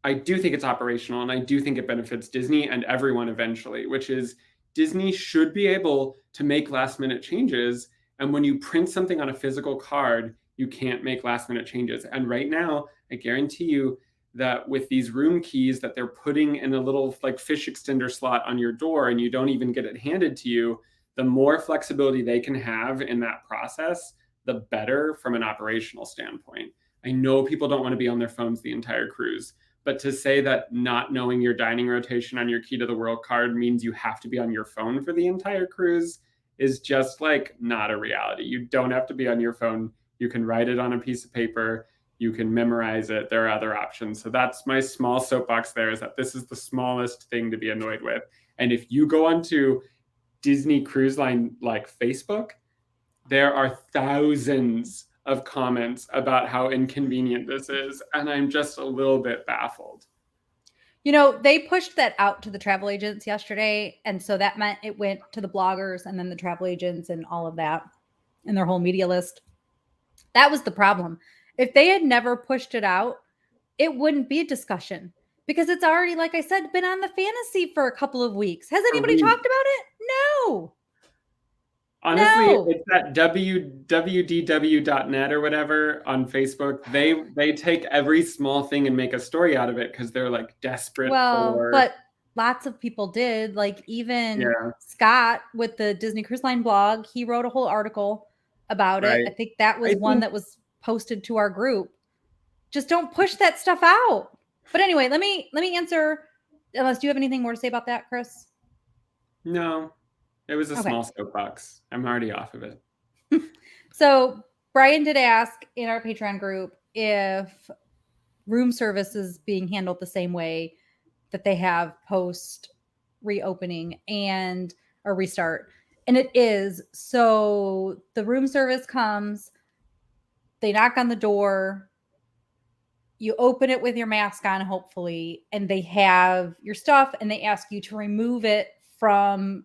I do think it's operational, and I do think it benefits Disney and everyone eventually, which is Disney should be able to make last minute changes. And when you print something on a physical card, you can't make last minute changes. And right now, I guarantee you that with these room keys that they're putting in a little like fish extender slot on your door and you don't even get it handed to you, the more flexibility they can have in that process, the better from an operational standpoint. I know people don't want to be on their phones the entire cruise, but to say that not knowing your dining rotation on your Key to the World card means you have to be on your phone for the entire cruise is just like not a reality. You don't have to be on your phone. You can write it on a piece of paper. You can memorize it. There are other options. So that's my small soapbox there, is that this is the smallest thing to be annoyed with. And if you go onto Disney Cruise Line like Facebook, there are thousands of comments about how inconvenient this is. And I'm just a little bit baffled. You know, they pushed that out to the travel agents yesterday. And so that meant it went to the bloggers and then the travel agents and all of that and their whole media list. That was the problem. If they had never pushed it out, it wouldn't be a discussion because it's already, like I said, been on the fantasy for a couple of weeks. Has anybody talked about it? No. Honestly, No. it's that www.net or whatever on Facebook. They take every small thing and make a story out of it because they're like desperate for. But lots of people did. Like even Scott with the Disney Cruise Line blog, he wrote a whole article about it. I think that was one that was posted to our group. Just don't push that stuff out. But anyway, let me answer. Unless, do you have anything more to say about that, Chris? No. It was a small soapbox. I'm already off of it. So Brian did ask in our Patreon group if room service is being handled the same way that they have post reopening and a restart. And it is. So the room service comes, they knock on the door, you open it with your mask on, hopefully, and they have your stuff and they ask you to remove it from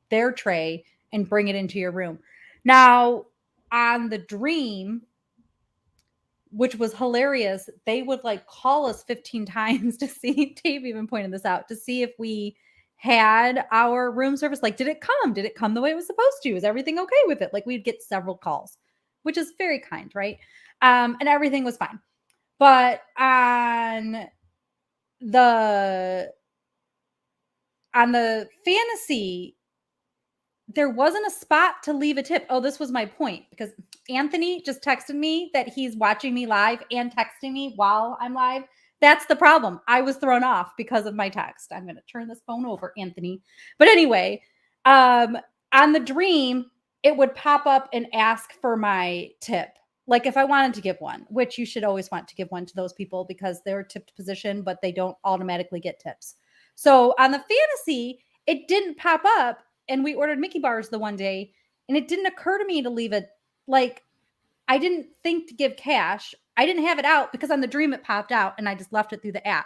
their tray and bring it into your room. Now, on the Dream, which was hilarious, they would like call us 15 times to see, Dave even pointed this out, to see if we had our room service. Like, did it come? Did it come the way it was supposed to? Is everything okay with it? Like, we'd get several calls, which is very kind, right? And everything was fine. But on the fantasy, there wasn't a spot to leave a tip. Oh, this was my point, because Anthony just texted me that he's watching me live and texting me while I'm live. That's the problem. I was thrown off because of my text. I'm going to turn this phone over, Anthony. But anyway, on the Dream, it would pop up and ask for my tip. Like if I wanted to give one, which you should always want to give one to those people because they're a tipped position, but they don't automatically get tips. So on the fantasy, it didn't pop up. And we ordered Mickey bars the one day, and it didn't occur to me to leave it. Like, I didn't think to give cash. I didn't have it out because on the Dream it popped out, and I just left it through the app.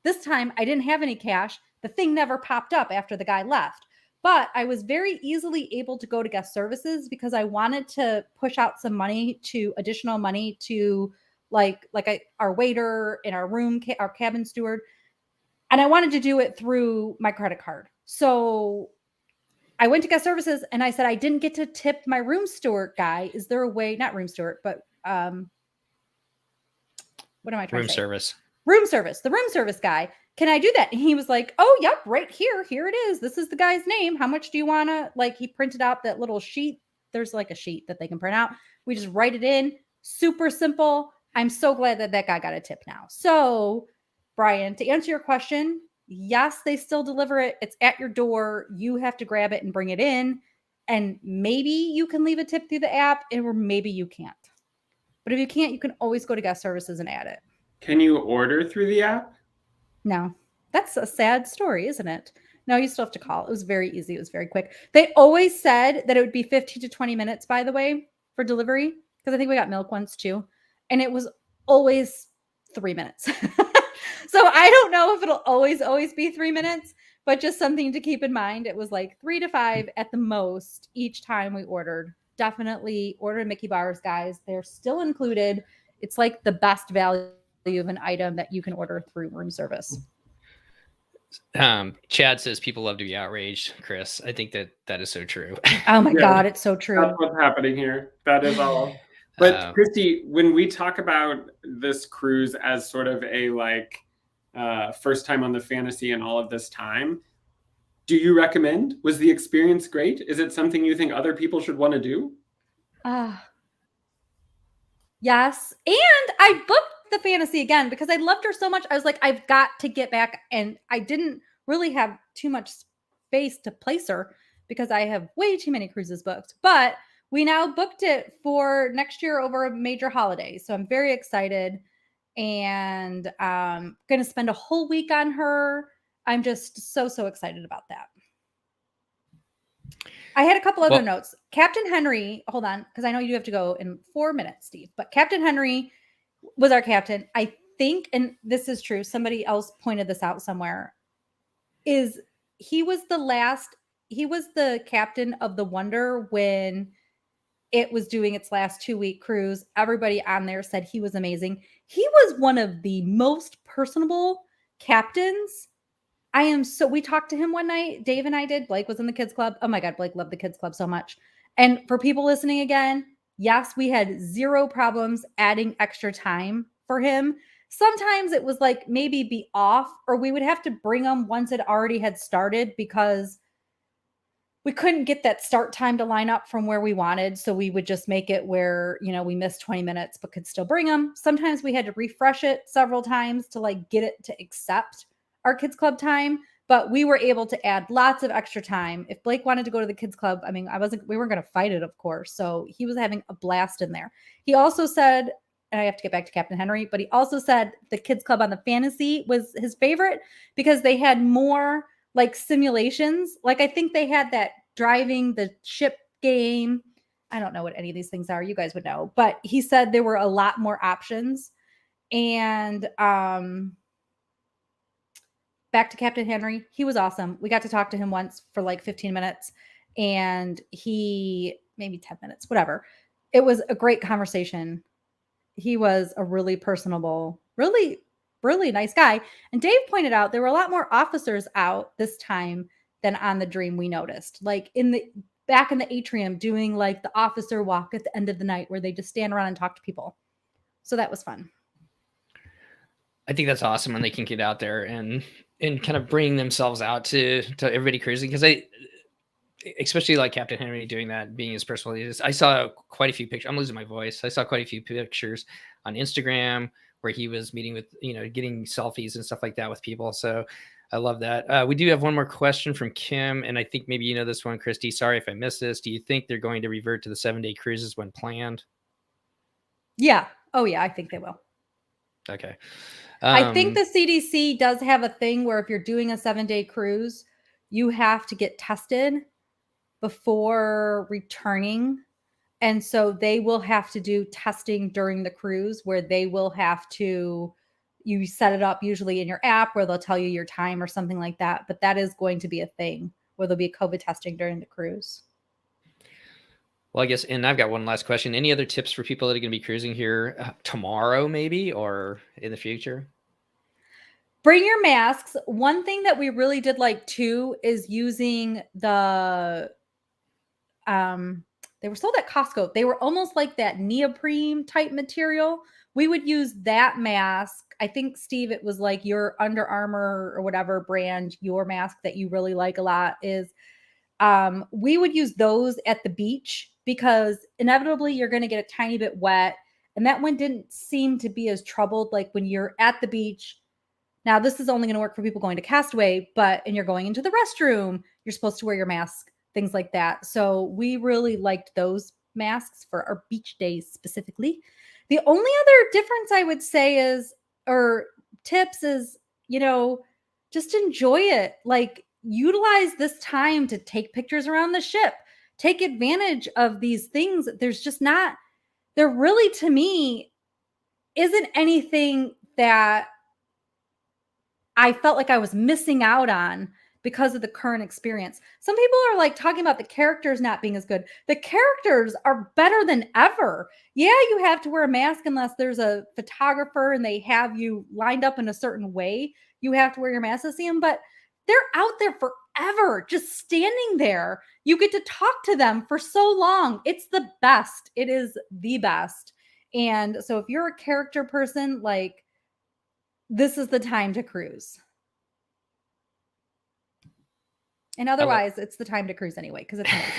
This time, I didn't have any cash. The thing never popped up after the guy left. But I was very easily able to go to guest services because I wanted to push out some money to additional money to our waiter in our room, our cabin steward. And I wanted to do it through my credit card. So I went to guest services and I said, I didn't get to tip my room steward guy. Is there a way, not room steward, but what am I trying to say? Room service, the room service guy. Can I do that? And he was like, oh, yep, right here. Here it is. This is the guy's name. How much do you want to, like, he printed out that little sheet. There's like a sheet that they can print out. We just write it in. Super simple. I'm so glad that that guy got a tip now. So, Brian, to answer your question, yes, they still deliver it. It's at your door. You have to grab it and bring it in. And maybe you can leave a tip through the app, or maybe you can't. But if you can't, you can always go to guest services and add it. Can you order through the app? No. That's a sad story, isn't it? No, you still have to call. It was very easy. It was very quick. They always said that it would be 15 to 20 minutes, by the way, for delivery. Because I think we got milk once too. And it was always 3 minutes. So I don't know if it'll always be 3 minutes, but just something to keep in mind. It was like 3 to 5 at the most each time we ordered. Definitely order Mickey bars, guys. They're still included. It's like the best value of an item that you can order through room service. Chad says people love to be outraged. Chris, I think that is so true. Oh my Yeah. God, it's so That's true. what's happening here. That is all. But Christy, when we talk about this cruise as sort of a like first time on the Fantasy and all of this time, do you recommend? Was the experience great? Is it something you think other people should want to do? Yes. And I booked the Fantasy again because I loved her so much. I was like, I've got to get back. And I didn't really have too much space to place her because I have way too many cruises booked. But we now booked it for next year over a major holiday. So I'm very excited and going to spend a whole week on her. I'm just so excited about that. I had a couple other notes. Captain Henry, hold on, because I know you have to go in 4 minutes, Steve. But Captain Henry was our captain. I think, and this is true, somebody else pointed this out somewhere, is he was the captain of the Wonder when it was doing its last 2-week cruise. Everybody on there said he was amazing. He was one of the most personable captains. We talked to him one night. Dave and I did. Blake was in the kids club. Oh my God, Blake loved the kids club so much. And for people listening again, yes, we had zero problems adding extra time for him. Sometimes it was like maybe be off, or we would have to bring him once it already had started because we couldn't get that start time to line up from where we wanted. So we would just make it where, we missed 20 minutes, but could still bring them. Sometimes we had to refresh it several times to like get it to accept our kids club time, but we were able to add lots of extra time. If Blake wanted to go to the kids club, we weren't going to fight it, of course. So he was having a blast in there. He also said, and I have to get back to Captain Henry, but he also said the kids club on the Fantasy was his favorite because they had more like simulations. Like I think they had that driving the ship game. I don't know what any of these things are. You guys would know, but he said there were a lot more options. And, back to Captain Henry. He was awesome. We got to talk to him once for like 15 minutes and maybe 10 minutes, whatever. It was a great conversation. He was a really personable, really, really nice guy. And Dave pointed out there were a lot more officers out this time than on the Dream we noticed. Like back in the atrium doing like the officer walk at the end of the night where they just stand around and talk to people. So that was fun. I think that's awesome when they can get out there and kind of bring themselves out to everybody cruising, because especially like Captain Henry doing that, being his personal. I saw quite a few pictures. I'm losing my voice. I saw quite a few pictures on Instagram where he was meeting with, getting selfies and stuff like that with people. So I love that. We do have one more question from Kim, and I think maybe this one, Christy. Sorry if I missed this. Do you think they're going to revert to the 7-day cruises when planned? Yeah. Oh yeah, I think they will. Okay. I think the CDC does have a thing where if you're doing a 7-day cruise, you have to get tested before returning. And so they will have to do testing during the cruise where they will have to, you set it up usually in your app where they'll tell you your time or something like that. But that is going to be a thing where there'll be COVID testing during the cruise. Well, I guess, and I've got one last question. Any other tips for people that are going to be cruising here tomorrow, maybe, or in the future? Bring your masks. One thing that we really did like too is using the, they were sold at Costco. They were almost like that neoprene type material. We would use that mask. I think, Steve, it was like your Under Armour or whatever brand, your mask that you really like a lot is, we would use those at the beach because inevitably you're going to get a tiny bit wet. And that one didn't seem to be as troubled. Like when you're at the beach. Now, this is only going to work for people going to Castaway, and you're going into the restroom, you're supposed to wear your mask, things like that. So we really liked those masks for our beach days specifically. The only other difference I would say or tips is, just enjoy it. Like utilize this time to take pictures around the ship, take advantage of these things. There really, to me, isn't anything that I felt like I was missing out on because of the current experience. Some people are like talking about the characters not being as good. The characters are better than ever. Yeah, you have to wear a mask unless there's a photographer and they have you lined up in a certain way. You have to wear your mask to see them. But they're out there forever, just standing there. You get to talk to them for so long. It's the best. It is the best. And so if you're a character person, like, this is the time to cruise. And otherwise, it's the time to cruise anyway, because it's amazing.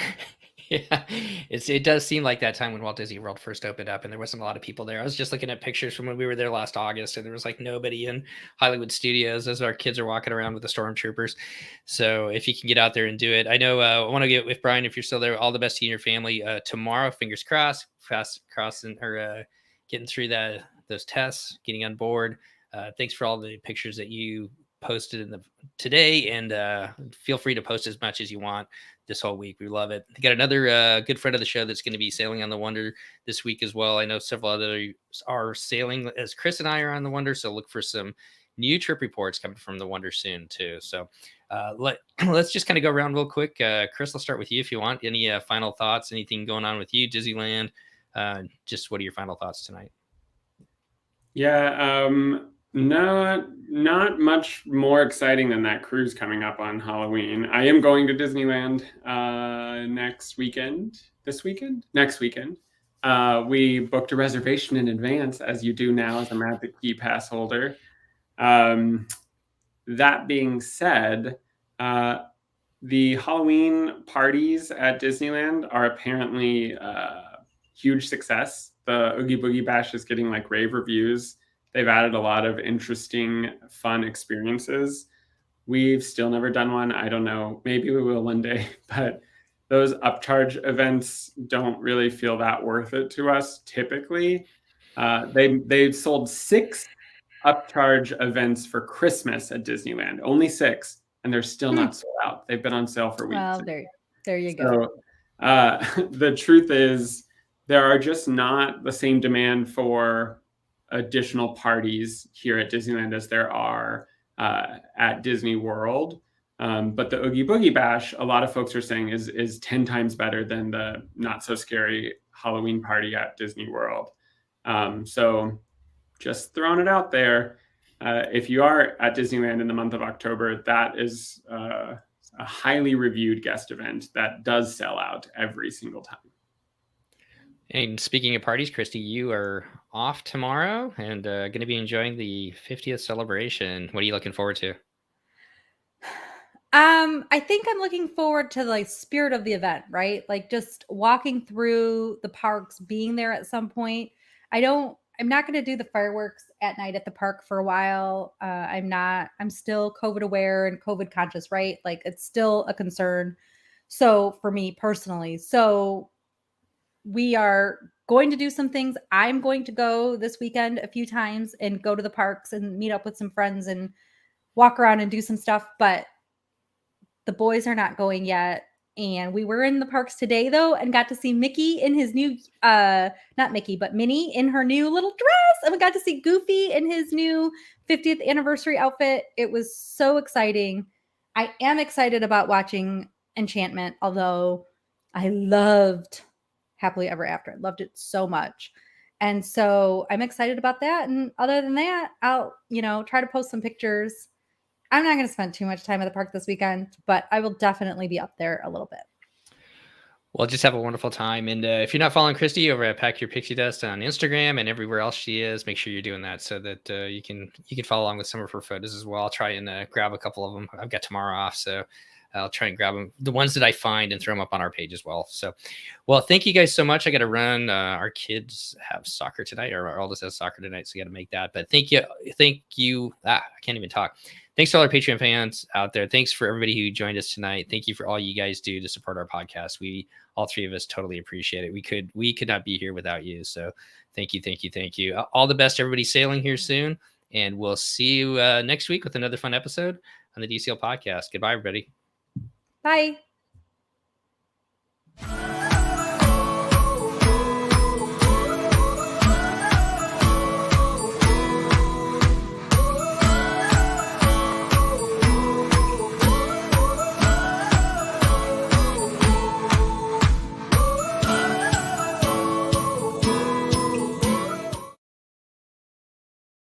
Yeah, it does seem like that time when Walt Disney World first opened up, and there wasn't a lot of people there. I was just looking at pictures from when we were there last August, and there was like nobody in Hollywood Studios as our kids are walking around with the stormtroopers. So if you can get out there and do it, I know I want to get with Brian, if you're still there, all the best to you and your family. Tomorrow, fingers crossed, fast crossing or getting through those tests, getting on board. Thanks for all the pictures that you posted today, and feel free to post as much as you want this whole week. We love it. We got another good friend of the show that's going to be sailing on the Wonder this week as well. I know several others are sailing as Chris and I are on the Wonder, so look for some new trip reports coming from the Wonder soon too. So let's just kind of go around real quick. Chris, I'll start with you if you want. Any final thoughts, anything going on with you, Disneyland? Just what are your final thoughts tonight? Yeah, no, not much more exciting than that cruise coming up on Halloween. I am going to Disneyland next weekend. We booked a reservation in advance, as you do now as a Magic Key Pass holder. That being said, the Halloween parties at Disneyland are apparently huge success. The Oogie Boogie Bash is getting like rave reviews. They've added a lot of interesting, fun experiences. We've still never done one. I don't know. Maybe we will one day, but those upcharge events don't really feel that worth it to us. Typically, they've sold 6 upcharge events for Christmas at Disneyland, only 6, and they're still not sold out. They've been on sale for weeks. Well, there you go. The truth is, there are just not the same demand for additional parties here at Disneyland as there are at Disney World. But the Oogie Boogie Bash, a lot of folks are saying is 10 times better than the not so scary Halloween party at Disney World. So just throwing it out there. If you are at Disneyland in the month of October, that is a highly reviewed guest event that does sell out every single time. And speaking of parties, Christy, you are off tomorrow and going to be enjoying the 50th celebration. What are you looking forward to? I think I'm looking forward to the spirit of the event, right? Like just walking through the parks, being there at some point. I'm not going to do the fireworks at night at the park for a while. I'm still COVID aware and COVID conscious, right? Like it's still a concern. So for me personally, we are going to do some things. I'm going to go this weekend a few times and go to the parks and meet up with some friends and walk around and do some stuff. But the boys are not going yet. And we were in the parks today, though, and got to see Mickey in his new, not Mickey, but Minnie in her new little dress. And we got to see Goofy in his new 50th anniversary outfit. It was so exciting. I am excited about watching Enchantment, although I loved Happily Ever After. I loved it so much. And so I'm excited about that. And other than that, I'll, try to post some pictures. I'm not going to spend too much time at the park this weekend, but I will definitely be up there a little bit. Well, just have a wonderful time. And if you're not following Christy over at Pack Your Pixie Dust on Instagram and everywhere else she is, make sure you're doing that so that you can follow along with some of her photos as well. I'll try and grab a couple of them. I've got tomorrow off, so I'll try and grab them, the ones that I find, and throw them up on our page as well. So, well, thank you guys so much. I got to run. Our kids have soccer tonight, or our oldest has soccer tonight, so I got to make that. But thank you. I can't even talk. Thanks to all our Patreon fans out there. Thanks for everybody who joined us tonight. Thank you for all you guys do to support our podcast. We, all 3 of us, totally appreciate it. We could not be here without you. So thank you. All the best, everybody sailing here soon. And we'll see you next week with another fun episode on the DCL podcast. Goodbye, everybody. Bye.